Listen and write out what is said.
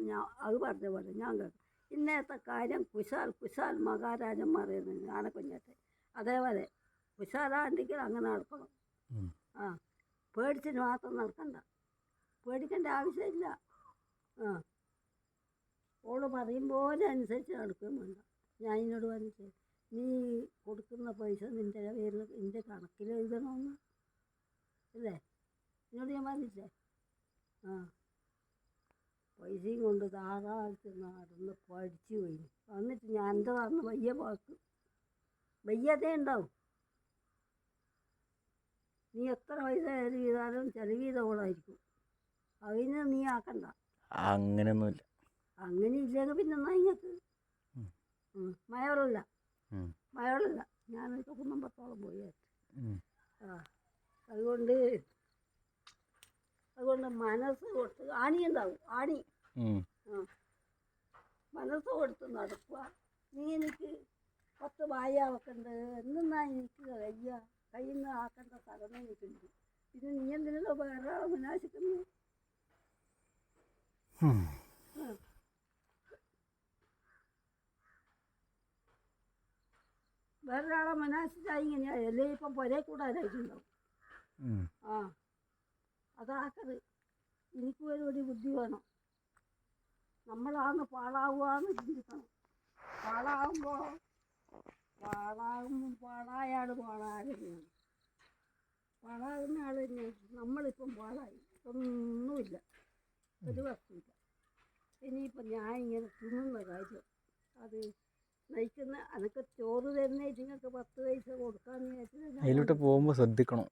പറഞ്ഞാൽ അത് പറഞ്ഞ പോലെ ഞാൻ കേൾക്കും. ഇന്നത്തെ കാര്യം കുശാൽ മഹാരാജന്മാർ ആനക്കുഞ്ഞത്തെ അതേപോലെ കുശാലാണ്ടെങ്കിൽ അങ്ങനെ നടക്കണം. ആ പേടിച്ചിട്ട് മാത്രം നടക്കണ്ട, പേടിക്കേണ്ട ആവശ്യമില്ല. ആ ഓള് പറയും പോലെ അനുസരിച്ച് നടക്കുകയും വേണ്ട. ഞാൻ എന്നോട് പറഞ്ഞിട്ട് നീ കൊടുക്കുന്ന പൈസ നിൻ്റെ പേരിൽ നിൻ്റെ കണക്കിൽ എഴുതണമെന്ന് അല്ലേ എന്നോട് ഞാൻ പറഞ്ഞില്ലേ. ആ പൈസയും കൊണ്ട് ധാരാളത്ത് നടന്ന് പഠിച്ചു പോയി. എന്നിട്ട് ഞാൻ എൻ്റെ നടന്ന് വയ്യ വാക്ക് വയ്യതേ ഉണ്ടാവും. നീ എത്ര പൈസ ചെലവ് ചെയ്താലും ചെലവ് ചെയ്ത ഓളായിരിക്കും. അതിന് നീ ആക്കണ്ട. അങ്ങനെയൊന്നുമില്ല. അങ്ങനെ ഇല്ലെങ്കിൽ പിന്നെ നിങ്ങൾക്ക് മയോളല്ല ഞാനൊക്കെ കുന്നമ്പത്തോളം പോയി. ആ അതുകൊണ്ട് മനസ്സ് കൊടുത്ത് ആണിയുണ്ടാവും. ആണി മനസ്സ് കൊടുത്ത് നടക്കുക. നീ എനിക്ക് 10 വായ വെക്കണ്ട് എന്നാ എനിക്ക് കയ്യിൽ നിന്ന് ആക്കേണ്ട സ്ഥലം എനിക്കുണ്ട്. ഇത് നീ എന്തിനല്ലോ വേറെ വിനാശിക്കുന്നു. വേറൊരാളെ വിനാശിച്ചാൽ ഇങ്ങനെയാ അല്ലേ ഇപ്പം പൊരേ കൂടാനായിട്ടുണ്ടാവും. ആ അതാക്കത്. എനിക്ക് ഒരു ബുദ്ധി വേണം. നമ്മളാന്ന് പാഴാവുകയെന്ന് ചിന്തിക്കണം. പാഴായാൾ പാഴാകുന്നതാണ്. പാഴാകുന്ന ആൾ തന്നെ. നമ്മളിപ്പം പാഴായി, ഒന്നുമില്ല, ഒരു വസ്തുവില്ല. ഇനിയിപ്പം ഞാൻ ഇങ്ങനെ തിന്നുന്ന കാര്യം അത് നയിക്കുന്ന അതൊക്കെ ചോറ് തരുന്ന നിങ്ങൾക്ക് 10 പൈസ കൊടുക്കാമെന്ന് വിചാരിച്ചത്. അതിലോട്ട് പോകുമ്പോൾ ശ്രദ്ധിക്കണം.